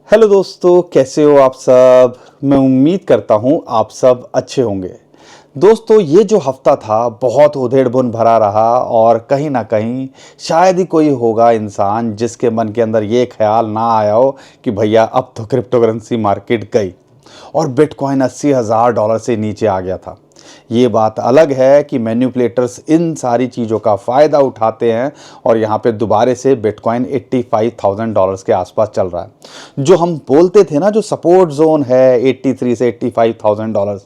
Hello दोस्तों, कैसे हो आप सब। मैं उम्मीद करता हूं आप सब अच्छे होंगे। दोस्तों, ये जो हफ्ता था बहुत उधेड़-बुन भरा रहा और कहीं ना कहीं शायद ही कोई होगा इंसान जिसके मन के अंदर ये ख्याल ना आया हो कि भैया अब तो क्रिप्टो करेंसी मार्केट गई और बिटकॉइन $80,000 से नीचे आ गया था। ये बात अलग है कि मैन्युपुलेटर्स इन सारी चीज़ों का फ़ायदा उठाते हैं और यहाँ पे दोबारे से बिटकॉइन $85,000 के आसपास चल रहा है। जो हम बोलते थे ना, जो सपोर्ट जोन है 83 से $85,000,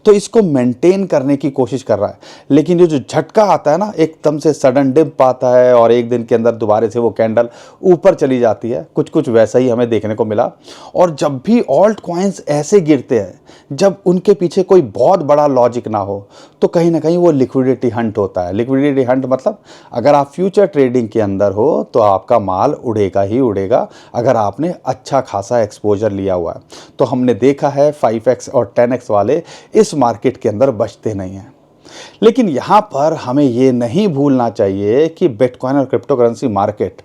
तो इसको मेंटेन करने की कोशिश कर रहा है। लेकिन ये जो झटका आता है ना, एकदम से सडन डिप आता है और एक दिन के अंदर दोबारे से वो कैंडल ऊपर चली जाती है, कुछ कुछ वैसा ही हमें देखने को मिला। और जब भी ऑल्ट कॉइन्स ऐसे गिरते हैं, जब उनके पीछे कोई बहुत बड़ा लॉजिक ना हो, तो कहीं ना कहीं वो लिक्विडिटी हंट होता है। लिक्विडिटी हंट मतलब अगर आप फ्यूचर ट्रेडिंग के अंदर हो तो आपका माल उड़ेगा ही उड़ेगा, अगर आपने अच्छा खासा एक्सपोजर लिया हुआ है। तो हमने देखा है 5x और 10x वाले इस मार्केट के अंदर बचते नहीं हैं। लेकिन यहाँ पर हमें ये नहीं भूलना चाहिए कि बिटकॉइन और क्रिप्टो करेंसी मार्केट,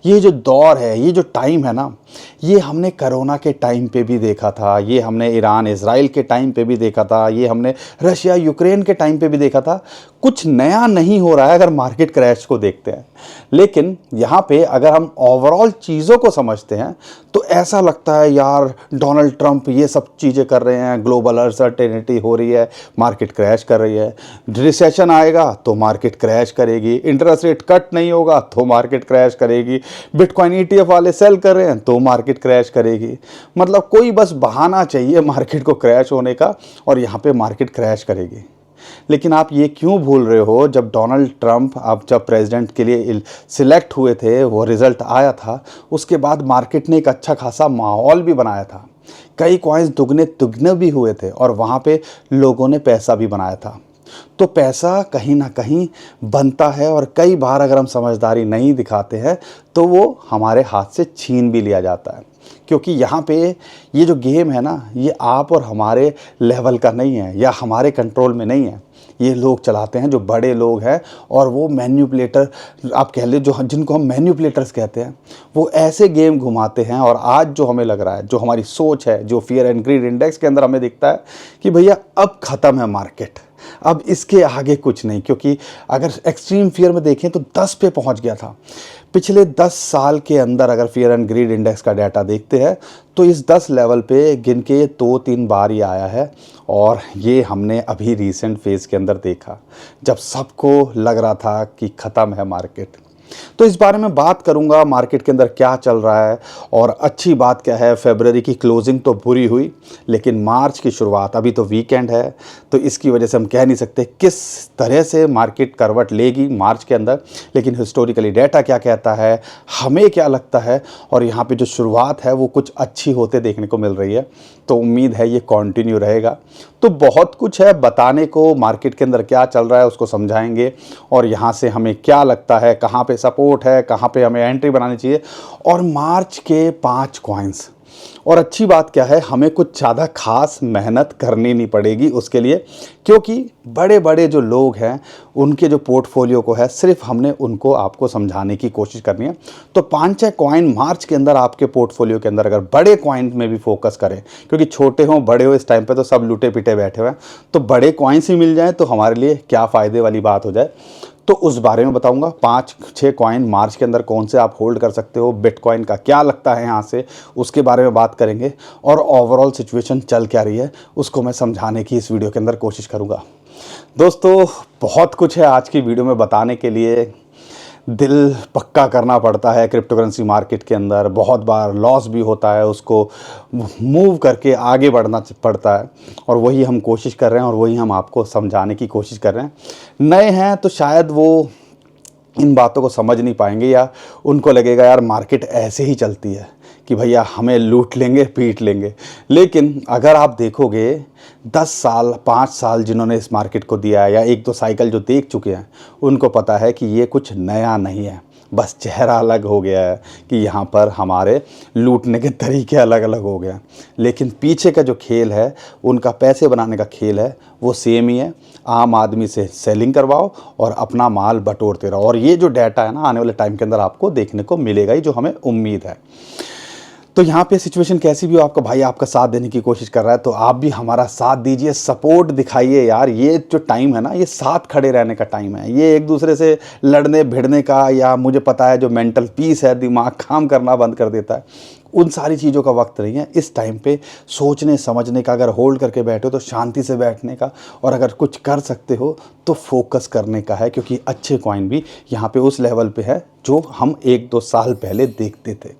ये जो दौर है, ये जो टाइम है ना, ये हमने कोरोना के टाइम पे भी देखा था, ये हमने ईरान इजराइल के टाइम पे भी देखा था, ये हमने रशिया यूक्रेन के टाइम पे भी देखा था। कुछ नया नहीं हो रहा है अगर मार्केट क्रैश को देखते हैं। लेकिन यहाँ पे अगर हम ओवरऑल चीज़ों को समझते हैं तो ऐसा लगता है यार डोनाल्ड ट्रंप ये सब चीज़ें कर रहे हैं, ग्लोबल अनसर्टेनिटी हो रही है, मार्केट क्रैश कर रही है। रिसेशन आएगा तो मार्केट क्रैश करेगी, इंटरेस्ट रेट कट नहीं होगा तो मार्केट क्रैश करेगी, बिटकॉइन ईटीएफ वाले सेल कर रहे हैं तो मार्केट क्रैश करेगी। मतलब कोई बस बहाना चाहिए मार्केट को क्रैश होने का और यहाँ पे मार्केट क्रैश करेगी। लेकिन आप ये क्यों भूल रहे हो, जब डोनाल्ड ट्रंप आप जब प्रेसिडेंट के लिए सिलेक्ट हुए थे, वो रिजल्ट आया था, उसके बाद मार्केट ने एक अच्छा खासा माहौल भी बनाया था। कई कॉइन्स दुगने तिगने भी हुए थे और वहाँ पे लोगों ने पैसा भी बनाया था। तो पैसा कहीं ना कहीं बनता है और कई बार अगर हम समझदारी नहीं दिखाते हैं तो वो हमारे हाथ से छीन भी लिया जाता है। क्योंकि यहाँ पे ये जो गेम है ना, ये आप और हमारे लेवल का नहीं है या हमारे कंट्रोल में नहीं है। ये लोग चलाते हैं जो बड़े लोग हैं और वो मैन्युपुलेटर, आप कह ले, जो जिनको हम मैन्युपुलेटर्स कहते हैं, वो ऐसे गेम घुमाते हैं। और आज जो हमें लग रहा है, जो हमारी सोच है, जो फियर एंड ग्रीड इंडेक्स के अंदर हमें दिखता है कि भैया अब ख़त्म है मार्केट, अब इसके आगे कुछ नहीं। क्योंकि अगर एक्सट्रीम फियर में देखें तो 10 पे पहुंच गया था। पिछले 10 साल के अंदर अगर फियर एंड ग्रीड इंडेक्स का डाटा देखते हैं तो इस 10 लेवल पे गिन के 2-3 बार ही आया है। और ये हमने अभी रीसेंट फेज़ के अंदर देखा जब सबको लग रहा था कि ख़त्म है मार्केट। तो इस बारे में बात करूंगा, मार्केट के अंदर क्या चल रहा है। और अच्छी बात क्या है, फरवरी की क्लोजिंग तो बुरी हुई, लेकिन मार्च की शुरुआत, अभी तो वीकेंड है, तो इसकी वजह से हम कह नहीं सकते किस तरह से मार्केट करवट लेगी मार्च के अंदर। लेकिन हिस्टोरिकली डाटा क्या कहता है, हमें क्या लगता है, और यहाँ पे जो शुरुआत है वो कुछ अच्छी होते देखने को मिल रही है। तो उम्मीद है ये कंटिन्यू रहेगा। तो बहुत कुछ है बताने को, मार्केट के अंदर क्या चल रहा है उसको समझाएंगे और यहाँ से हमें क्या लगता है, कहाँ पे सपोर्ट है, कहाँ पे हमें एंट्री बनानी चाहिए। और मार्च के 5 कॉइन्स, और अच्छी बात क्या है, हमें कुछ ज़्यादा खास मेहनत करनी नहीं पड़ेगी उसके लिए, क्योंकि बड़े बड़े जो लोग हैं उनके जो पोर्टफोलियो को है, सिर्फ हमने उनको आपको समझाने की कोशिश करनी है। तो 5-6 कॉइन मार्च के अंदर आपके पोर्टफोलियो के अंदर अगर बड़े कॉइन में भी फोकस करें, क्योंकि छोटे हों बड़े हो इस टाइम पे तो सब लूटे पिटे बैठे हुए हैं, तो बड़े कॉइन्स ही मिल जाए तो हमारे लिए क्या फ़ायदे वाली बात हो जाए। तो उस बारे में बताऊंगा। 5-6 कॉइन मार्च के अंदर कौन से आप होल्ड कर सकते हो, बिटकॉइन का क्या लगता है यहाँ से, उसके बारे में बात करेंगे। और ओवरऑल सिचुएशन चल क्या रही है उसको मैं समझाने की इस वीडियो के अंदर कोशिश करूँगा। दोस्तों, बहुत कुछ है आज की वीडियो में बताने के लिए। दिल पक्का करना पड़ता है क्रिप्टो करेंसी मार्केट के अंदर, बहुत बार लॉस भी होता है, उसको मूव करके आगे बढ़ना पड़ता है। और वही हम कोशिश कर रहे हैं और वही हम आपको समझाने की कोशिश कर रहे हैं। नए हैं तो शायद वो इन बातों को समझ नहीं पाएंगे, या उनको लगेगा यार मार्केट ऐसे ही चलती है कि भैया हमें लूट लेंगे पीट लेंगे। लेकिन अगर आप देखोगे 10 साल 5 साल जिन्होंने इस मार्केट को दिया है, या 1-2 साइकिल जो देख चुके हैं, उनको पता है कि ये कुछ नया नहीं है, बस चेहरा अलग हो गया है कि यहाँ पर हमारे लूटने के तरीके अलग अलग हो गए हैं। लेकिन पीछे का जो खेल है, उनका पैसे बनाने का खेल है, वो सेम ही है। आम आदमी से सेलिंग करवाओ और अपना माल बटोरते रहो। और ये जो डाटा है ना, आने वाले टाइम के अंदर आपको देखने को मिलेगा ही, जो हमें उम्मीद है। तो यहाँ पे सिचुएशन कैसी भी हो, आपका भाई आपका साथ देने की कोशिश कर रहा है, तो आप भी हमारा साथ दीजिए, सपोर्ट दिखाइए यार। ये जो टाइम है ना, ये साथ खड़े रहने का टाइम है। ये एक दूसरे से लड़ने भिड़ने का, या मुझे पता है जो मेंटल पीस है, दिमाग काम करना बंद कर देता है, उन सारी चीज़ों का वक्त नहीं है। इस टाइम पे सोचने समझने का, अगर होल्ड करके बैठे हो तो शांति से बैठने का, और अगर कुछ कर सकते हो तो फोकस करने का है, क्योंकि अच्छे कॉइन भी यहाँ पे उस लेवल पे है जो हम 1-2 साल पहले देखते थे।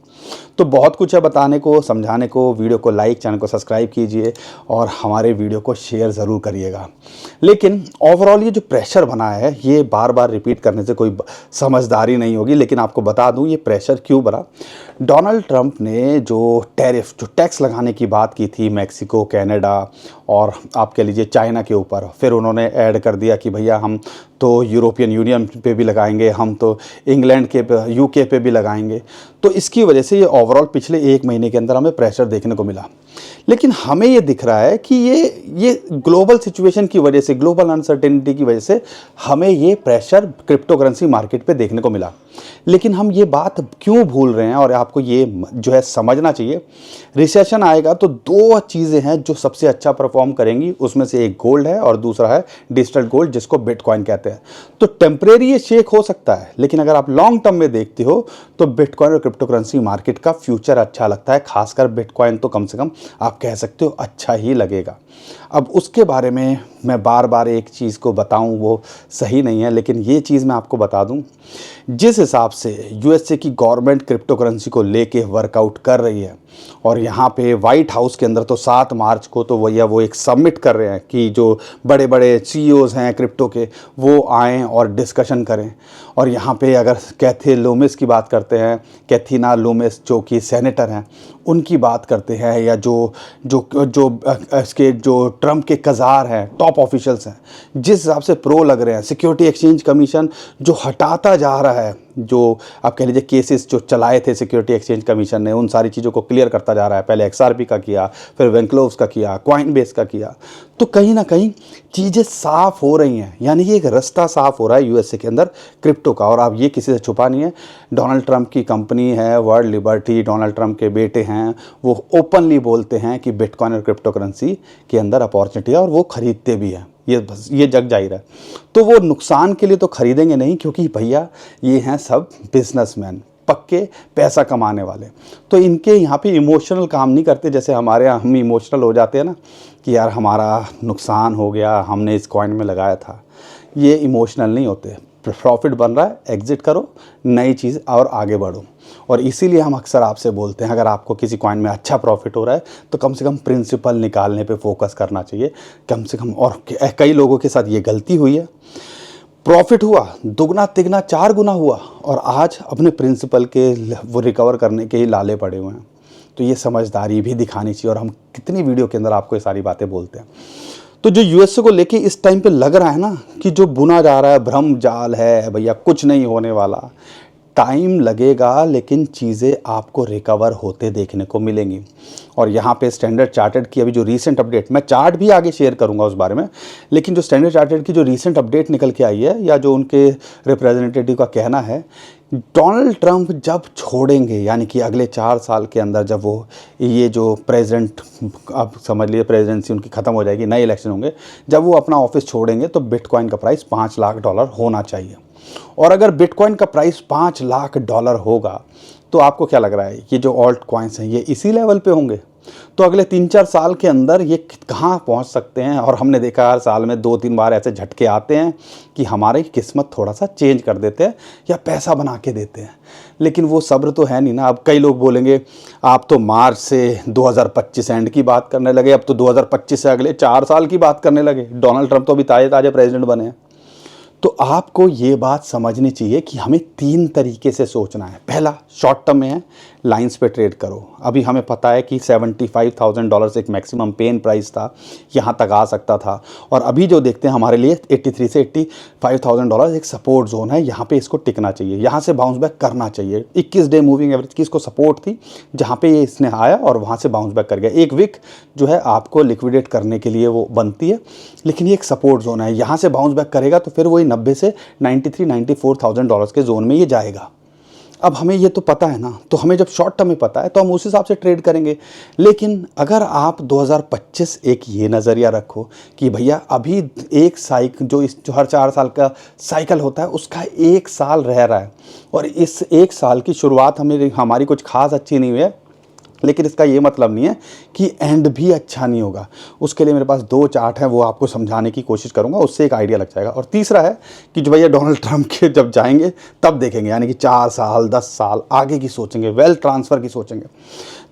तो बहुत कुछ है बताने को, समझाने को। वीडियो को लाइक, चैनल को सब्सक्राइब कीजिए और हमारे वीडियो को शेयर ज़रूर करिएगा। लेकिन ओवरऑल ये जो प्रेशर बना है, ये बार बार रिपीट करने से कोई समझदारी नहीं होगी, लेकिन आपको बता दूं ये प्रेशर क्यों बना। डोनाल्ड ट्रंप ने जो टैरिफ, जो टैक्स लगाने की बात की थी मैक्सिको, कनाडा और आप कह लीजिए चाइना के ऊपर, फिर उन्होंने ऐड कर दिया कि भैया हम तो यूरोपियन यूनियन पे भी लगाएंगे, हम तो इंग्लैंड के यूके पे भी लगाएंगे। तो इसकी वजह से ये ओवरऑल पिछले 1 महीने के अंदर हमें प्रेशर देखने को मिला। लेकिन हमें ये दिख रहा है कि ये ग्लोबल सिचुएशन की वजह से, ग्लोबल अनसर्टेनिटी की वजह से हमें ये प्रेशर क्रिप्टो करेंसी मार्केट पे देखने को मिला। लेकिन हम ये बात क्यों भूल रहे हैं, और आपको ये जो है समझना चाहिए, रिसेशन आएगा तो 2 चीज़ें हैं जो सबसे अच्छा परफॉर्म करेंगी। उसमें से एक गोल्ड है और दूसरा है डिजिटल गोल्ड, जिसको बिटकॉइन कहते हैं। तो टेम्परेरी ये शेक हो सकता है, लेकिन अगर आप लॉन्ग टर्म में देखते हो तो बिटकॉइन और क्रिप्टो करेंसी मार्केट का फ्यूचर अच्छा लगता है। खासकर बिटकॉइन तो कम से कम आप कह सकते हो अच्छा ही लगेगा। अब उसके बारे में मैं बार बार एक चीज़ को बताऊं वो सही नहीं है, लेकिन ये चीज़ मैं आपको बता दूं, जिस हिसाब से यूएसए की गवर्नमेंट क्रिप्टो करेंसी को लेके वर्कआउट कर रही है, और यहाँ पे वाइट हाउस के अंदर तो 7 मार्च को तो भैया वो एक सबमिट कर रहे हैं कि जो बड़े बड़े सीईओज़ हैं क्रिप्टो के, वो आएँ और डिस्कशन करें। और यहाँ पे अगर कैथी लूमिस की बात करते हैं, कैथिना लूमिस जो कि सेनेटर हैं, उनकी बात करते हैं, या जो जो जो इसके जो ट्रंप के कज़ार हैं, टॉप ऑफिशियल्स हैं, जिस हिसाब से प्रो लग रहे हैं, सिक्योरिटी एक्सचेंज कमीशन जो हटाता जा रहा है, जो आप कह लीजिए केसेस जो चलाए थे सिक्योरिटी एक्सचेंज कमीशन ने, उन सारी चीज़ों को क्लियर करता जा रहा है। पहले XRP का किया, फिर वेंक्लोव्स का किया, कॉइनबेस का किया। तो कहीं ना कहीं चीज़ें साफ़ हो रही हैं, यानी कि एक रास्ता साफ़ हो रहा है यूएसए के अंदर क्रिप्टो का। और अब ये किसी से छुपा नहीं है, डोनाल्ड ट्रंप की कंपनी है वर्ल्ड लिबर्टी, डोनाल्ड ट्रंप के बेटे हैं, वो ओपनली बोलते हैं कि बिटकॉइन और क्रिप्टो करेंसी के अंदर अपॉर्चुनिटी है, और वो ख़रीदते भी हैं। ये जग जाहिर है। तो वो नुकसान के लिए तो ख़रीदेंगे नहीं, क्योंकि भैया ये हैं सब बिजनेसमैन, पक्के पैसा कमाने वाले। तो इनके यहाँ पे इमोशनल काम नहीं करते, जैसे हमारे यहाँ हम इमोशनल हो जाते हैं ना कि यार हमारा नुकसान हो गया, हमने इस कॉइन में लगाया था। ये इमोशनल नहीं होते। प्रॉफिट बन रहा है, एग्जिट करो, नई चीज़ और आगे बढ़ो। और इसीलिए हम अक्सर आपसे बोलते हैं, अगर आपको किसी कॉइन में अच्छा प्रॉफिट हो रहा है तो कम से कम प्रिंसिपल निकालने पे फोकस करना चाहिए कम से कम। और कई लोगों के साथ ये गलती हुई है, प्रॉफिट हुआ दुगना तिगना 4 गुना हुआ, और आज अपने प्रिंसिपल के वो रिकवर करने के ही लाले पड़े हुए हैं। तो ये समझदारी भी दिखानी चाहिए, और हम कितनी वीडियो के अंदर आपको ये सारी बातें बोलते हैं। तो जो यूएसए को लेके इस टाइम पे लग रहा है ना कि जो बुना जा रहा है भ्रम जाल है, भैया कुछ नहीं होने वाला, टाइम लगेगा, लेकिन चीज़ें आपको रिकवर होते देखने को मिलेंगी। और यहाँ पे स्टैंडर्ड चार्टर्ड की अभी जो रीसेंट अपडेट, मैं चार्ट भी आगे शेयर करूँगा उस बारे में, लेकिन जो स्टैंडर्ड चार्टर्ड की जो रीसेंट अपडेट निकल के आई है, या जो उनके रिप्रेजेंटेटिव का कहना है, डोनाल्ड ट्रंप जब छोड़ेंगे, यानी कि अगले 4 साल के अंदर, जब वो ये जो प्रेसिडेंट, आप समझ लीजिए प्रेसिडेंसी उनकी ख़त्म हो जाएगी, नए इलेक्शन होंगे, जब वो अपना ऑफिस छोड़ेंगे तो बिटकॉइन का प्राइस $5 लाख होना चाहिए। और अगर बिटकॉइन का प्राइस $5 लाख होगा, तो आपको क्या लग रहा है ये जो ऑल्ट कॉइन्स हैं ये इसी लेवल पे होंगे? तो अगले 3-4 साल के अंदर ये कहाँ पहुँच सकते हैं? और हमने देखा हर साल में 2-3 बार ऐसे झटके आते हैं कि हमारी किस्मत थोड़ा सा चेंज कर देते हैं या पैसा बना के देते हैं। लेकिन वो सब्र तो है नहीं ना। अब कई लोग बोलेंगे आप तो मार्च से 2025 एंड की बात करने लगे, अब तो 2025 से अगले 4 साल की बात करने लगे। डोनाल्ड ट्रंप तो अभी ताज़े ताज़े प्रेसिडेंट बने हैं। तो आपको ये बात समझनी चाहिए कि हमें 3 तरीके से सोचना है। पहला शॉर्ट टर्म में है, लाइंस पे ट्रेड करो। अभी हमें पता है कि $75,000 एक मैक्सिमम पेन प्राइस था, यहाँ तक आ सकता था। और अभी जो देखते हैं हमारे लिए 83 से $85,000 एक सपोर्ट जोन है, यहाँ पे इसको टिकना चाहिए, यहाँ से बाउंस बैक करना चाहिए। 21 डे मूविंग एवरेज की इसको सपोर्ट थी, जहाँ पे ये इसने आया और वहाँ से बाउंस बैक कर गया। एक वीक जो है आपको लिक्विडेट करने के लिए वो बनती है, लेकिन ये एक सपोर्ट जोन है। यहाँ से बाउंस बैक करेगा तो फिर वही 90 से $93-94,000 के जोन में ये जाएगा। अब हमें ये तो पता है ना, तो हमें जब शॉर्ट टर्म में पता है तो हम उस हिसाब से ट्रेड करेंगे। लेकिन अगर आप 2025 एक ये नज़रिया रखो कि भैया अभी एक साइकिल जो हर 4 साल का साइकिल होता है उसका 1 साल रह रहा है, और इस 1 साल की शुरुआत हमारी कुछ खास अच्छी नहीं हुई है, लेकिन इसका ये मतलब नहीं है कि एंड भी अच्छा नहीं होगा। उसके लिए मेरे पास 2 चार्ट हैं, वो आपको समझाने की कोशिश करूंगा, उससे एक आइडिया लग जाएगा। और तीसरा है कि जो भैया डोनाल्ड ट्रंप के जब जाएंगे तब देखेंगे, यानी कि 4 साल 10 साल आगे की सोचेंगे, वेल्थ ट्रांसफ़र की सोचेंगे।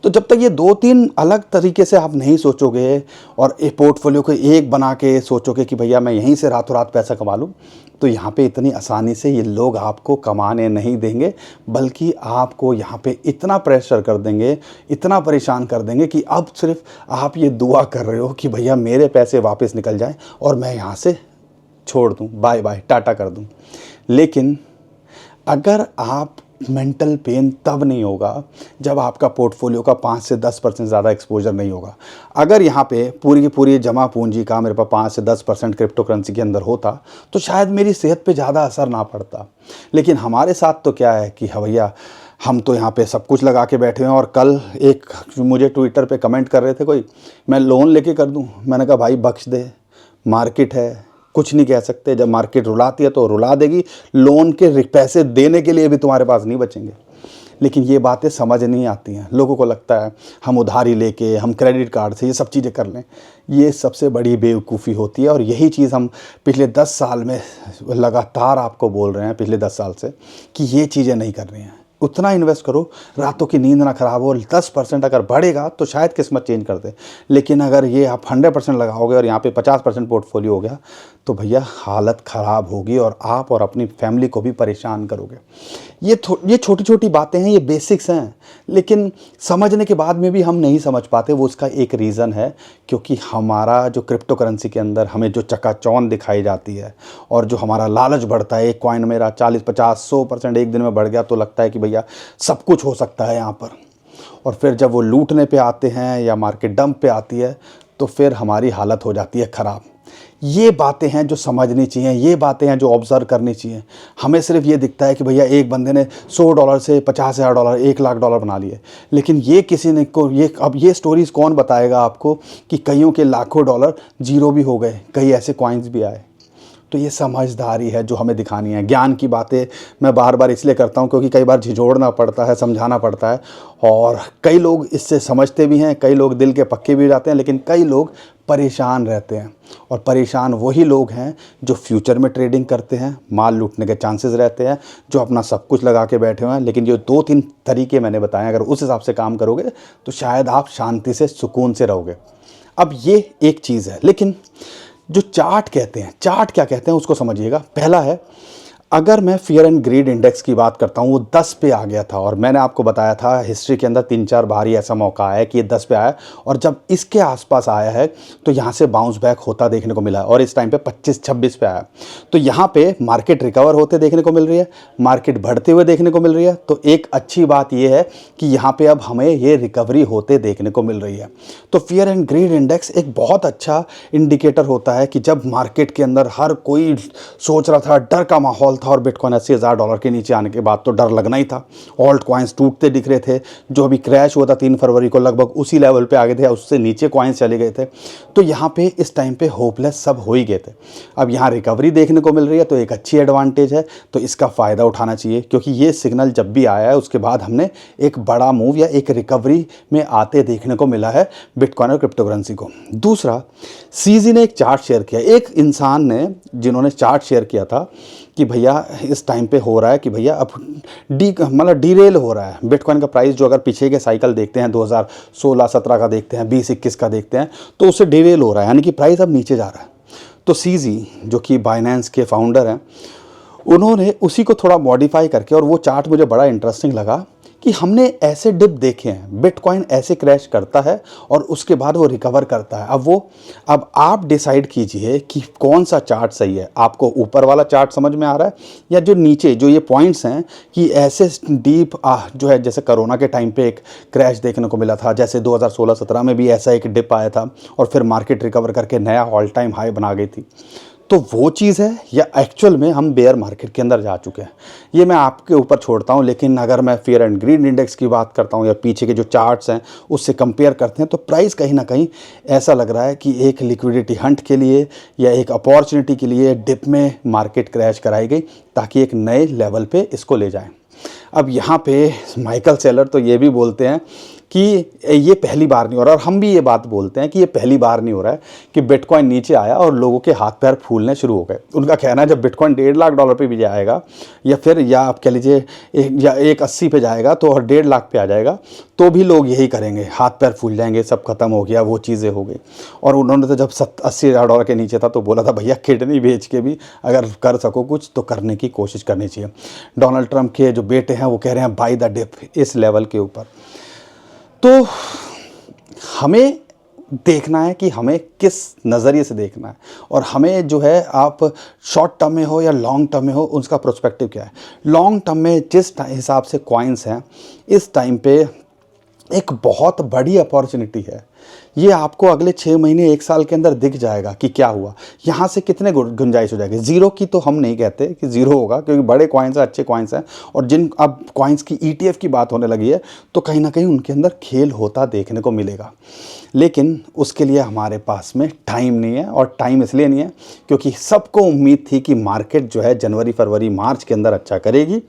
तो जब तक ये 2-3 अलग तरीके से आप नहीं सोचोगे और एक पोर्टफोलियो को एक बना के सोचोगे कि भैया मैं यहीं से रातों रात पैसा कमा लूँ, तो यहाँ पे इतनी आसानी से ये लोग आपको कमाने नहीं देंगे, बल्कि आपको यहाँ पे इतना प्रेशर कर देंगे, इतना परेशान कर देंगे कि अब सिर्फ आप ये दुआ कर रहे हो कि भैया मेरे पैसे वापस निकल जाएं और मैं यहाँ से छोड़ दूँ, बाय बाय टाटा कर दूँ। लेकिन अगर आप मेंटल पेन तब नहीं होगा जब आपका पोर्टफोलियो का 5 से 10% ज़्यादा एक्सपोजर नहीं होगा। अगर यहाँ पे पूरी की पूरी जमा पूंजी का मेरे पास 5 से 10% क्रिप्टो करेंसी के अंदर होता तो शायद मेरी सेहत पे ज़्यादा असर ना पड़ता। लेकिन हमारे साथ तो क्या है कि भैया हम तो यहाँ पे सब कुछ लगा के बैठे हैं। और कल एक मुझे ट्विटर पे कमेंट कर रहे थे कोई, मैं लोन लेके कर दूँ। मैंने कहा भाई बख्श दे, मार्केट है, कुछ नहीं कह सकते। जब मार्केट रुलाती है तो रुला देगी, लोन के पैसे देने के लिए भी तुम्हारे पास नहीं बचेंगे। लेकिन ये बातें समझ नहीं आती हैं। लोगों को लगता है हम उधारी लेके, हम क्रेडिट कार्ड से ये सब चीज़ें कर लें। ये सबसे बड़ी बेवकूफ़ी होती है। और यही चीज़ हम पिछले 10 साल में लगातार आपको बोल रहे हैं, पिछले 10 साल से, कि ये चीज़ें नहीं कर रही हैं। उतना इन्वेस्ट करो, रातों की नींद ना ख़राब हो। 10% अगर बढ़ेगा तो शायद किस्मत चेंज कर दे। लेकिन अगर ये आप 100% लगाओगे और यहाँ पे 50% पोर्टफोलियो हो गया तो भैया हालत ख़राब होगी और आप और अपनी फैमिली को भी परेशान करोगे। ये छोटी छोटी बातें हैं, ये बेसिक्स हैं, लेकिन समझने के बाद में भी हम नहीं समझ पाते। वो उसका एक रीज़न है, क्योंकि हमारा जो क्रिप्टो करेंसी के अंदर हमें जो चकाचौंध दिखाई जाती है और जो हमारा लालच बढ़ता है, एक कॉइन मेरा 40-50-100% एक दिन में बढ़ गया तो लगता है कि भैया सब कुछ हो सकता है यहाँ पर। और फिर जब वो लूटने पे आते हैं या मार्केट डंप पे आती है तो फिर हमारी हालत हो जाती है ख़राब। ये बातें हैं जो समझनी चाहिए, ये बातें हैं जो ऑब्ज़र्व करनी चाहिए। हमें सिर्फ ये दिखता है कि भैया एक बंदे ने $100 से $50,000, $1,00,000 बना लिए। लेकिन ये किसी ने को अब ये स्टोरीज़ कौन बताएगा आपको कि कईयों के लाखों डॉलर जीरो भी हो गए, कई ऐसे कॉइन्स भी आए। तो ये समझदारी है जो हमें दिखानी है। ज्ञान की बातें मैं बार बार इसलिए करता हूँ क्योंकि कई बार झिझोड़ना पड़ता है, समझाना पड़ता है, और कई लोग इससे समझते भी हैं, कई लोग दिल के पक्के भी हो जाते हैं, लेकिन कई लोग परेशान रहते हैं। और परेशान वही लोग हैं जो फ्यूचर में ट्रेडिंग करते हैं, माल लूटने के चांसेस रहते हैं, जो अपना सब कुछ लगा के बैठे हुए हैं। लेकिन जो 2-3 तरीके मैंने बताए, अगर उस हिसाब से काम करोगे तो शायद आप शांति से, सुकून से रहोगे। अब ये एक चीज़ है। लेकिन जो चार्ट कहते हैं, चार्ट क्या कहते हैं उसको समझिएगा। पहला है, अगर मैं फियर एंड ग्रीड इंडेक्स की बात करता हूँ, वो 10 पे आ गया था, और मैंने आपको बताया था हिस्ट्री के अंदर 3-4 बार ही ऐसा मौका आया कि ये 10 पे आया, और जब इसके आसपास आया है तो यहाँ से बाउंस बैक होता देखने को मिला है, और इस टाइम पे 25-26 पे आया। तो यहाँ पे मार्केट रिकवर होते देखने को मिल रही है, मार्केट बढ़ते हुए देखने को मिल रही है। तो एक अच्छी बात ये है कि यहाँ पे अब हमें ये रिकवरी होते देखने को मिल रही है। तो फियर एंड ग्रीड इंडेक्स एक बहुत अच्छा इंडिकेटर होता है कि जब मार्केट के अंदर हर कोई सोच रहा था, डर का माहौल था, और बिटकॉइन $80,000 के नीचे आने के बाद तो डर लगना ही था। ऑल्ट कॉइन्स टूटते दिख रहे थे, जो अभी क्रैश हुआ था 3 फरवरी को लगभग उसी लेवल पे आ गए थे, उससे नीचे कॉइन्स चले गए थे। तो यहाँ पे इस टाइम पे होपलेस सब हो ही गए थे। अब यहाँ रिकवरी देखने को मिल रही है तो एक अच्छी एडवांटेज है, तो इसका फ़ायदा उठाना चाहिए, क्योंकि ये सिग्नल जब भी आया है उसके बाद हमने एक बड़ा मूव या एक रिकवरी में आते देखने को मिला है बिटकॉइन और क्रिप्टो करेंसी को। दूसरा, सीजी ने एक चार्ट शेयर किया, एक इंसान ने जिन्होंने चार्ट शेयर किया था कि भैया इस टाइम पे हो रहा है कि भैया अब डीरेल हो रहा है बिटकॉइन का प्राइस। जो अगर पीछे के साइकिल देखते हैं, 2016-17 का देखते हैं, 20-21 का देखते हैं, तो उससे डीरेल हो रहा है, यानी कि प्राइस अब नीचे जा रहा है। तो सीजी जो कि बाइनेंस के फाउंडर हैं, उन्होंने उसी को थोड़ा मॉडिफाई करके, और वो चार्ट मुझे बड़ा इंटरेस्टिंग लगा कि हमने ऐसे डिप देखे हैं, बिटकॉइन ऐसे क्रैश करता है और उसके बाद वो रिकवर करता है। अब आप डिसाइड कीजिए कि कौन सा चार्ट सही है। आपको ऊपर वाला चार्ट समझ में आ रहा है, या जो नीचे जो ये पॉइंट्स हैं कि ऐसे डीप जो है, जैसे कोरोना के टाइम पे एक क्रैश देखने को मिला था, जैसे 2016-17 में भी ऐसा एक डिप आया था और फिर मार्केट रिकवर करके नया ऑल टाइम हाई बना गई थी। तो वो चीज़ है या एक्चुअल में हम बेयर मार्केट के अंदर जा चुके हैं, ये मैं आपके ऊपर छोड़ता हूँ। लेकिन अगर मैं फियर एंड ग्रीड इंडेक्स की बात करता हूँ या पीछे के जो चार्ट्स हैं उससे कंपेयर करते हैं, तो प्राइस कहीं ना कहीं ऐसा लग रहा है कि एक लिक्विडिटी हंट के लिए या एक अपॉर्चुनिटी के लिए डिप में मार्केट क्रैश कराई गई ताकि एक नए लेवल पे इसको ले जाएं। अब यहाँ पे माइकल सेलर तो ये भी बोलते हैं कि ये पहली बार नहीं हो रहा, और हम भी ये बात बोलते हैं कि ये पहली बार नहीं हो रहा है कि बिटकॉइन नीचे आया और लोगों के हाथ पैर फूलने शुरू हो गए। उनका कहना है जब बिटकॉइन $1.5 पे भी जाएगा या फिर या आप कह लीजिए 1.80 पे जाएगा तो और 1.5 लाख पे आ जाएगा तो भी लोग यही करेंगे, हाथ पैर फूल जाएंगे, सब खत्म हो गया, वो चीज़ें हो गई। और उन्होंने तो जब $80,000 के नीचे था तो बोला था भैया किडनी बेच के भी अगर कर सको कुछ तो करने की कोशिश करनी चाहिए। डोनाल्ड ट्रंप के जो बेटे हैं वो कह रहे हैं बाय द डिप इस लेवल के ऊपर। तो हमें देखना है कि हमें किस नज़रिए से देखना है, और हमें जो है आप शॉर्ट टर्म में हो या लॉन्ग टर्म में हो उसका प्रोस्पेक्टिव क्या है। लॉन्ग टर्म में जिस हिसाब से कॉइन्स हैं इस टाइम पे एक बहुत बड़ी अपॉर्चुनिटी है। ये आपको अगले 6 महीने 1 साल के अंदर दिख जाएगा कि क्या हुआ, यहाँ से कितने गुंजाइश हो जाएगी। ज़ीरो की तो हम नहीं कहते कि ज़ीरो होगा, क्योंकि बड़े कॉइन्स हैं, अच्छे कॉइन्स हैं, और जिन अब कॉइन्स की ETF की बात होने लगी है तो कहीं ना कहीं उनके अंदर खेल होता देखने को मिलेगा। लेकिन उसके लिए हमारे पास में टाइम नहीं है, और टाइम इसलिए नहीं है क्योंकि सबको उम्मीद थी कि मार्केट जो है जनवरी फरवरी मार्च के अंदर अच्छा करेगी,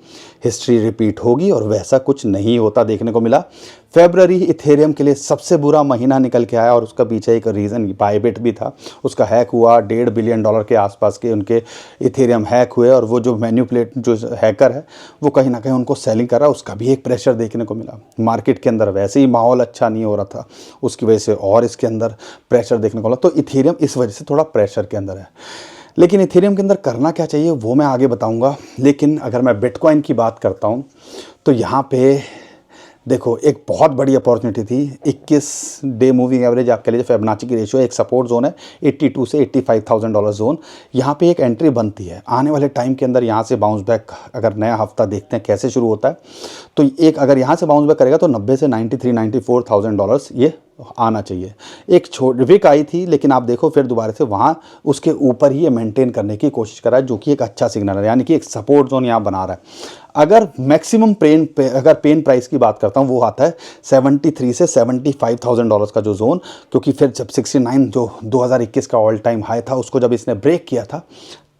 हिस्ट्री रिपीट होगी, और वैसा कुछ नहीं होता देखने को मिला। फेब्रवरी इथेरियम के लिए सबसे बुरा महीना निकल के आया, और उसका पीछे एक रीज़न बायबिट भी था, उसका हैक हुआ, $1.5 बिलियन के आसपास के उनके इथेरियम हैक हुए, और वो जो मैन्युपुलेट जो हैकर है वो कहीं ना कहीं उनको सेलिंग कर रहा है, उसका भी एक प्रेशर देखने को मिला। मार्केट के अंदर वैसे ही माहौल अच्छा नहीं हो रहा था, उसकी वजह से और इसके अंदर प्रेशर देखने को मिला। तो इथेरियम इस वजह से थोड़ा प्रेशर के अंदर है। लेकिन इथेरियम के अंदर करना क्या चाहिए वो मैं आगे बताऊंगा। लेकिन अगर मैं बिटकॉइन की बात करता हूं तो यहाँ पे देखो एक बहुत बड़ी अपॉर्चुनिटी थी। 21 डे मूविंग एवरेज आप कह लीजिए, फिबोनाची की रेशियो, एक सपोर्ट जोन है 82 से $85,000 जोन, यहाँ पे एक एंट्री बनती है। आने वाले टाइम के अंदर यहाँ से बाउंस बैक, अगर नया हफ्ता देखते हैं कैसे शुरू होता है, तो एक अगर यहाँ से बाउंस बैक करेगा तो 90 से $93,000-94,000 ये आना चाहिए। एक विक आई थी, लेकिन आप देखो फिर दोबारा से वहाँ उसके ऊपर ही ये मेंटेन करने की कोशिश कर रहा है, जो कि एक अच्छा सिग्नल है, यानी कि एक सपोर्ट जोन यहाँ बना रहा है। अगर मैक्सिमम अगर पेन प्राइस की बात करता हूँ वो आता है 73 से $75,000 का जो जोन, क्योंकि फिर जब 69 जो 2021 का ऑल टाइम हाई था उसको जब इसने ब्रेक किया था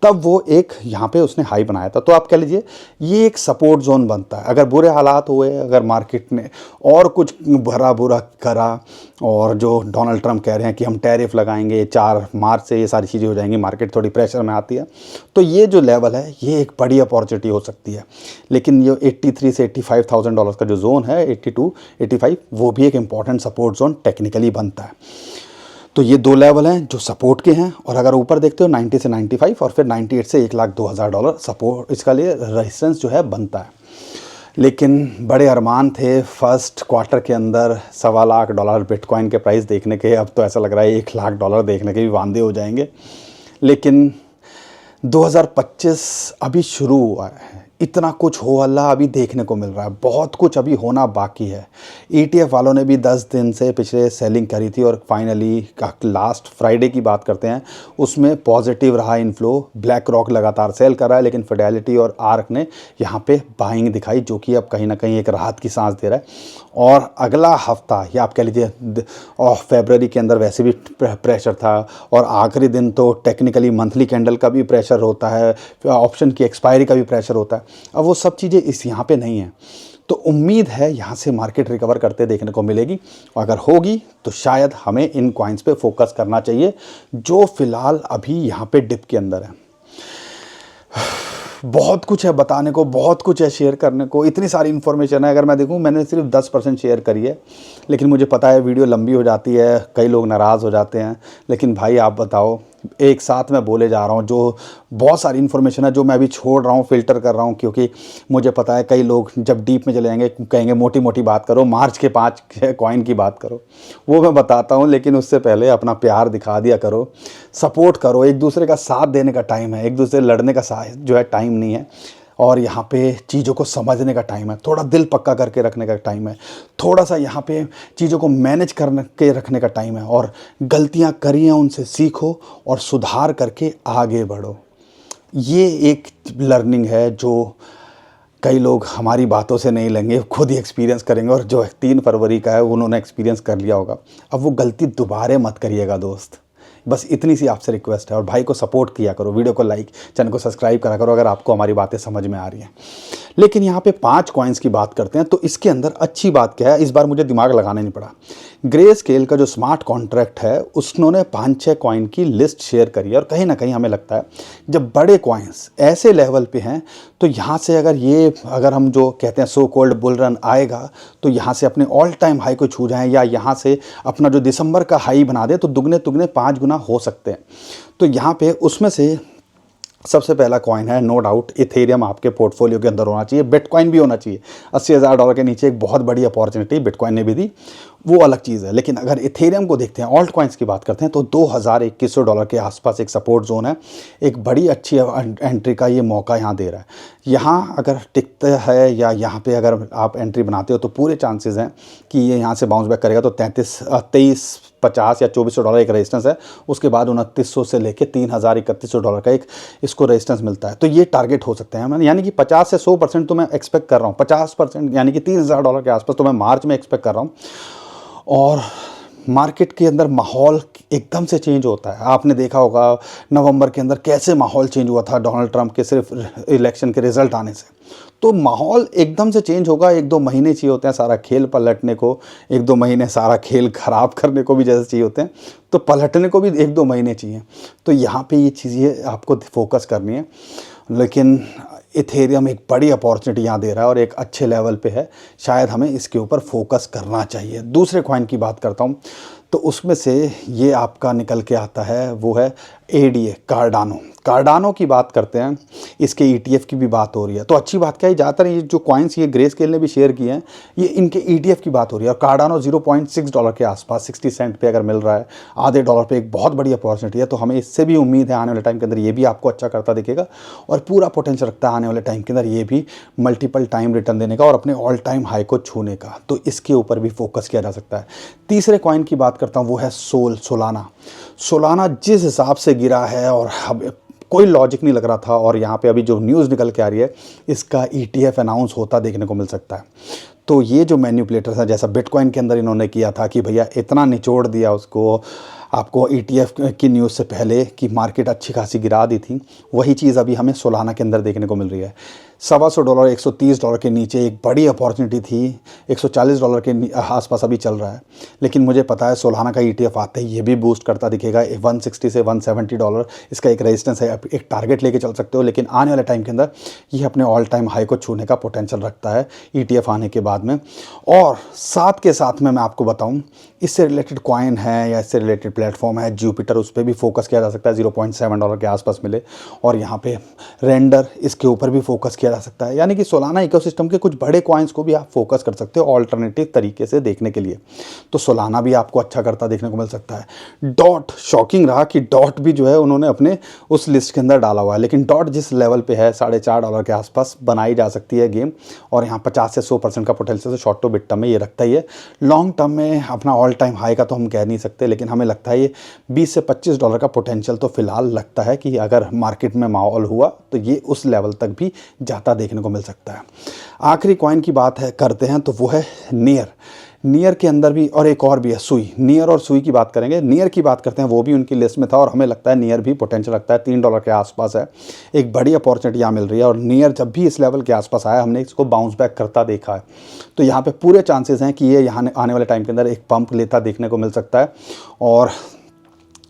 तब वो एक यहाँ पे उसने हाई बनाया था। तो आप कह लीजिए ये एक सपोर्ट जोन बनता है। अगर बुरे हालात हुए, अगर मार्केट ने और कुछ भरा बुरा करा, और जो डोनाल्ड ट्रंप कह रहे हैं कि हम टैरिफ लगाएंगे 4 मार्च से, ये सारी चीज़ें हो जाएंगी, मार्केट थोड़ी प्रेशर में आती है, तो ये जो लेवल है ये एक बड़ी अपॉर्चुनिटी हो सकती है। लेकिन ये 83 से $85,000 का जो जोन है, 82 85, वो भी एक इम्पॉर्टेंट सपोर्ट जोन टेक्निकली बनता है। तो ये 2 लेवल हैं जो सपोर्ट के हैं, और अगर ऊपर देखते हो 90 से 95 और फिर 98 से $1,02,000 सपोर्ट, इसका लिए रेजिस्टेंस जो है बनता है। लेकिन बड़े अरमान थे फर्स्ट क्वार्टर के अंदर $1.25 लाख बिटकॉइन के प्राइस देखने के, अब तो ऐसा लग रहा है $1 लाख देखने के भी वांदे हो जाएंगे। लेकिन 2025 अभी शुरू हुआ है, इतना कुछ हो अल्लाह अभी देखने को मिल रहा है, बहुत कुछ अभी होना बाकी है। ETF वालों ने भी 10 दिन से पिछले सेलिंग करी थी, और फाइनली लास्ट फ्राइडे की बात करते हैं उसमें पॉजिटिव रहा इनफ्लो। ब्लैक रॉक लगातार सेल कर रहा है, लेकिन फिडेलिटी और आर्क ने यहाँ पे बाइंग दिखाई, जो कि अब कहीं ना कहीं एक राहत की सांस दे रहा है। और अगला हफ्ता या आप कह लीजिए फरवरी के अंदर वैसे भी प्रेशर था, और आखिरी दिन तो टेक्निकली मंथली कैंडल का भी प्रेशर होता है, ऑप्शन की एक्सपायरी का भी प्रेशर होता है। अब वो सब चीज़ें इस यहाँ पे नहीं है, तो उम्मीद है यहाँ से मार्केट रिकवर करते देखने को मिलेगी, और अगर होगी तो शायद हमें इन कॉइन्स पे फोकस करना चाहिए जो फिलहाल अभी यहाँ पे डिप के अंदर है। बहुत कुछ है बताने को, बहुत कुछ है शेयर करने को, इतनी सारी इन्फॉर्मेशन है। अगर मैं देखूं मैंने सिर्फ 10% शेयर करी है, लेकिन मुझे पता है वीडियो लंबी हो जाती है, कई लोग नाराज़ हो जाते हैं। लेकिन भाई आप बताओ, एक साथ मैं बोले जा रहा हूँ, जो बहुत सारी इन्फॉर्मेशन है जो मैं अभी छोड़ रहा हूँ, फ़िल्टर कर रहा हूँ, क्योंकि मुझे पता है कई लोग जब डीप में चले जाएंगे कहेंगे मोटी मोटी बात करो, मार्च के 5 कॉइन की बात करो। वो मैं बताता हूँ, लेकिन उससे पहले अपना प्यार दिखा दिया करो, सपोर्ट करो, एक दूसरे का साथ देने का टाइम है, एक दूसरे लड़ने का जो है टाइम नहीं है। और यहाँ पे चीज़ों को समझने का टाइम है, थोड़ा दिल पक्का करके रखने का टाइम है, थोड़ा सा यहाँ पे चीज़ों को मैनेज करके रखने का टाइम है, और गलतियाँ करी हैं उनसे सीखो और सुधार करके आगे बढ़ो। ये एक लर्निंग है जो कई लोग हमारी बातों से नहीं लेंगे, खुद ही एक्सपीरियंस करेंगे, और जो 3 फरवरी का है उन्होंने एक्सपीरियंस कर लिया होगा। अब वो गलती दोबारा मत करिएगा दोस्त, बस इतनी सी आपसे रिक्वेस्ट है। और भाई को सपोर्ट किया करो, वीडियो को लाइक, चैनल को सब्सक्राइब करा करो अगर आपको हमारी बातें समझ में आ रही हैं। लेकिन यहाँ पे 5 कॉइन्स की बात करते हैं, तो इसके अंदर अच्छी बात क्या है, इस बार मुझे दिमाग लगाना नहीं पड़ा। ग्रे स्केल का जो स्मार्ट कॉन्ट्रैक्ट है उसने 5-6 कॉइन की लिस्ट शेयर करी है, और कहीं ना कहीं हमें लगता है जब बड़े कॉइन्स ऐसे लेवल पे हैं तो यहाँ से अगर हम जो कहते हैं सो कॉल्ड बुल रन आएगा, तो यहाँ से अपने ऑल टाइम हाई को छू जाएं, या यहाँ से अपना जो दिसंबर का हाई बना दे, तो दुगने तुगने 5 गुना हो सकते हैं। तो यहाँ पे उसमें से सबसे पहला कॉइन है नो डाउट इथेरियम, आपके पोर्टफोलियो के अंदर होना चाहिए। बिटकॉइन भी होना चाहिए। $80,000 के नीचे एक बहुत बड़ी अपॉर्चुनिटी बिटकॉइन ने भी दी, वो अलग चीज़ है। लेकिन अगर इथेरियम को देखते हैं, ऑल्ट कॉइन्स की बात करते हैं, तो $2,2100 के आसपास एक सपोर्ट जोन है। एक बड़ी अच्छी एंट्री का ये मौका यहाँ दे रहा है। यहाँ अगर टिकता है या यहाँ पे अगर आप एंट्री बनाते हो तो पूरे चांसेस हैं कि ये यहाँ से बाउंस बैक करेगा। तो 2350 या $2400 एक रेजिस्टेंस है, उसके बाद 2900 से लेके $3031 का एक इसको रेजिस्टेंस मिलता है। तो ये टारगेट हो सकते हैं, यानी कि 50 से 100% तो मैं एक्सपेक्ट कर रहा हूँ। 50% यानी कि $3000 के आसपास तो मैं मार्च में एक्सपेक्ट कर रहा हूँ। और मार्केट के अंदर माहौल एकदम से चेंज होता है। आपने देखा होगा नवंबर के अंदर कैसे माहौल चेंज हुआ था डोनाल्ड ट्रंप के सिर्फ इलेक्शन के रिजल्ट आने से। तो माहौल एकदम से चेंज होगा। 1-2 महीने चाहिए होते हैं सारा खेल पलटने को, 1-2 महीने सारा खेल ख़राब करने को भी जैसे चाहिए होते हैं, तो पलटने को भी 1-2 महीने चाहिए। तो यहाँ पे ये चीज़ें आपको फोकस करनी है। लेकिन इथेरियम एक बड़ी अपॉर्चुनिटी यहाँ दे रहा है और एक अच्छे लेवल पे है, शायद हमें इसके ऊपर फोकस करना चाहिए। दूसरे कॉइन की बात करता हूँ, तो उसमें से ये आपका निकल के आता है, वो है ADA कार्डानो। कार्डानो की बात करते हैं, इसके ETF की भी बात हो रही है। तो अच्छी बात क्या है, ज़्यादातर ये जो कॉइन्स ये ग्रे स्केल ने भी शेयर किए हैं, ये इनके ETF की बात हो रही है। और कार्डानो $0.6 के आसपास 60 सेंट पे अगर मिल रहा है, आधे डॉलर पे, एक बहुत बड़ी अपॉर्चुनिटी है। तो हमें इससे भी उम्मीद है आने वाले टाइम के अंदर ये भी आपको अच्छा करता दिखेगा, और पूरा पोटेंशियल रखता है आने वाले टाइम के अंदर ये भी मल्टीपल टाइम रिटर्न देने का और अपने ऑल टाइम हाई को छूने का। तो इसके ऊपर भी फोकस किया जा सकता है। तीसरे कॉइन की बात करता हूँ, वो है सोलाना। सोलाना जिस हिसाब से गिरा है और अब कोई लॉजिक नहीं लग रहा था, और यहाँ पे अभी जो न्यूज़ निकल के आ रही है, इसका ETF अनाउंस होता देखने को मिल सकता है। तो ये जो मैनिपुलेटर्स हैं, जैसा बिटकॉइन के अंदर इन्होंने किया था कि भैया इतना निचोड़ दिया उसको, आपको ETF की न्यूज़ से पहले कि मार्केट अच्छी खासी गिरा दी थी, वही चीज़ अभी हमें सोलाना के अंदर देखने को मिल रही है। $125 $130 के नीचे एक बड़ी अपॉर्चुनिटी थी, $140 के आसपास अभी चल रहा है। लेकिन मुझे पता है सोलाना का ETF आते ही ये भी बूस्ट करता दिखेगा। 160 से $170 इसका एक रेजिस्टेंस है, एक टारगेट लेके चल सकते हो। लेकिन आने वाले टाइम के अंदर ये अपने ऑल टाइम हाई को छूने का पोटेंशियल रखता है ETF आने के बाद में। और साथ के साथ में मैं आपको बताऊँ, इससे रिलेटेड कॉइन है या इससे रिलेटेड प्लेटफॉर्म है जुपिटर, उस पर भी फोकस किया जा सकता है, $0.7 के आसपास मिले। और यहाँ पे रेंडर, इसके ऊपर भी फोकस किया जा सकता है। यानी कि सोलाना इकोसिस्टम के कुछ बड़े कॉइन्स को भी आप फोकस कर सकते हो ऑल्टरनेटिव तरीके से देखने के लिए। तो सोलाना भी आपको अच्छा करता देखने को मिल सकता है। डॉट, शॉकिंग रहा कि डॉट भी जो है उन्होंने अपने उस लिस्ट के अंदर डाला हुआ है। लेकिन डॉट जिस लेवल पे है, $4.5 के आसपास बनाई जा सकती है गेम, और यहाँ 50 से 100% का potential short to mid term में ये रखता ही है। लॉन्ग टर्म में अपना ऑल टाइम हाई का तो हम कह नहीं सकते, लेकिन हमें लगता है ये $20 से $25 का पोटेंशियल तो फिलहाल लगता है कि अगर मार्केट में माहौल हुआ तो ये उस लेवल तक भी जाता देखने को मिल सकता है। आखिरी कॉइन की बात करते हैं, तो वो है नियर। नियर के अंदर भी, और एक और भी है सुई। नियर और सुई की बात करेंगे। नियर की बात करते हैं, वो भी उनकी लिस्ट में था, और हमें लगता है नियर भी पोटेंशियल लगता है, $3 के आसपास है। एक बड़ी अपॉर्चुनिटी यहाँ मिल रही है, और नियर जब भी इस लेवल के आसपास आया, हमने इसको बाउंस बैक करता देखा है। तो यहाँ पे पूरे चांसेस हैं कि ये यहाँ आने वाले टाइम के अंदर एक पंप लेता देखने को मिल सकता है। और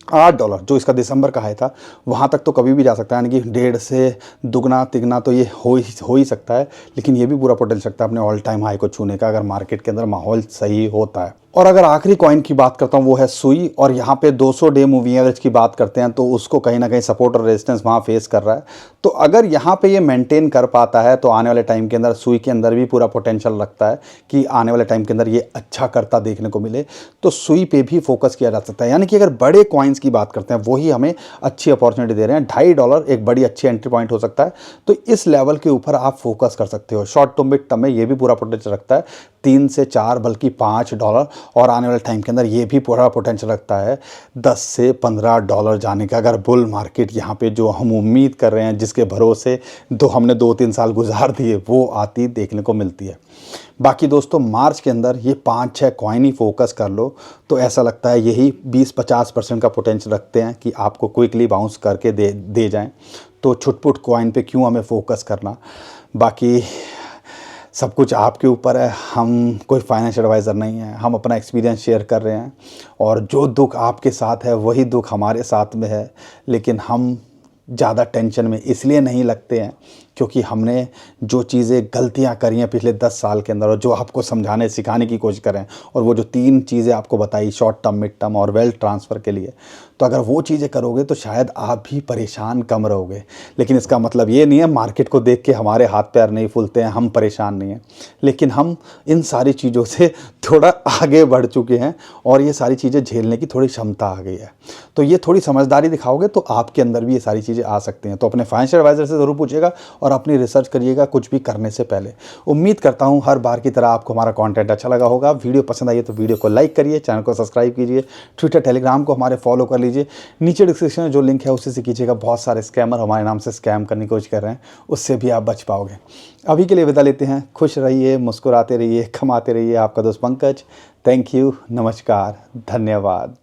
$8 जो इसका दिसंबर का हाई था, वहाँ तक तो कभी भी जा सकता है, यानी कि 1.5 से दुगना तिगना तो ये हो ही सकता है। लेकिन ये भी पूरा पोटेंशियल सकता है अपने ऑल टाइम हाई को छूने का, अगर मार्केट के अंदर माहौल सही होता है। और अगर आखिरी कॉइन की बात करता हूँ वो है सुई, और यहाँ पे 200 डे मूविंग एवरेज की बात करते हैं तो उसको कहीं ना कहीं सपोर्ट और रेजिस्टेंस वहाँ फेस कर रहा है। तो अगर यहाँ पे ये मेंटेन कर पाता है तो आने वाले टाइम के अंदर सुई के अंदर भी पूरा पोटेंशियल रखता है कि आने वाले टाइम के अंदर ये अच्छा करता देखने को मिले, तो सुई पे भी फोकस किया जा सकता है। यानी कि अगर बड़े कॉइन्स की बात करते हैं वही हमें अच्छी अपॉर्चुनिटी दे रहे हैं। $2.5 एक बड़ी अच्छी एंट्री पॉइंट हो सकता है, तो इस लेवल के ऊपर आप फोकस कर सकते हो। शॉर्ट टर्म मिड टर्म में ये भी पूरा पोटेंशियल रखता है 3 से 4 बल्कि $5, और आने वाले टाइम के अंदर ये भी पूरा पोटेंशियल रखता है $10 से $15 जाने का। अगर बुल मार्केट यहाँ पे जो हम उम्मीद कर रहे हैं, जिसके भरोसे हमने 2-3 साल गुजार दिए, वो आती देखने को मिलती है। बाकी दोस्तों मार्च के अंदर ये 5-6 कॉइन ही फोकस कर लो तो ऐसा लगता है यही 20-50% का पोटेंशियल रखते हैं कि आपको क्विकली बाउंस करके दे जाएं। तो छुटपुट कॉइन पे क्यों हमें फोकस करना, बाकी सब कुछ आपके ऊपर है। हम कोई फाइनेंशियल एडवाइज़र नहीं है, हम अपना एक्सपीरियंस शेयर कर रहे हैं, और जो दुख आपके साथ है वही दुख हमारे साथ में है। लेकिन हम ज़्यादा टेंशन में इसलिए नहीं लगते हैं क्योंकि हमने जो चीज़ें गलतियां करी हैं पिछले 10 साल के अंदर, और जो आपको समझाने सिखाने की कोशिश करें, और वो जो 3 चीज़ें आपको बताई, शॉर्ट टर्म, मिड टर्म और वेल्थ ट्रांसफ़र के लिए, तो अगर वो चीज़ें करोगे तो शायद आप भी परेशान कम रहोगे। लेकिन इसका मतलब ये नहीं है मार्केट को देख के हमारे हाथ पैर नहीं फूलते हैं, हम परेशान नहीं हैं। लेकिन हम इन सारी चीज़ों से थोड़ा आगे बढ़ चुके हैं और ये सारी चीज़ें झेलने की थोड़ी क्षमता आ गई है। तो ये थोड़ी समझदारी दिखाओगे तो आपके अंदर भी ये सारी चीज़ें आ सकती हैं। तो अपने फाइनेंशियल एडवाइज़र से ज़रूर पूछिएगा और अपनी रिसर्च करिएगा कुछ भी करने से पहले। उम्मीद करता हूँ हर बार की तरह आपको हमारा कंटेंट अच्छा लगा होगा। वीडियो पसंद आई है तो वीडियो को लाइक करिए, चैनल को सब्सक्राइब कीजिए, ट्विटर टेलीग्राम को हमारे फॉलो कर लीजिए। नीचे डिस्क्रिप्शन में जो लिंक है उसी से कीजिएगा। बहुत सारे स्कैमर हमारे नाम से स्कैम करने की कोशिश कर रहे हैं, उससे भी आप बच पाओगे। अभी के लिए विदा लेते हैं। खुश रहिए, मुस्कुराते रहिए, कमाते रहिए। आपका दोस्त पंकज। थैंक यू, नमस्कार, धन्यवाद।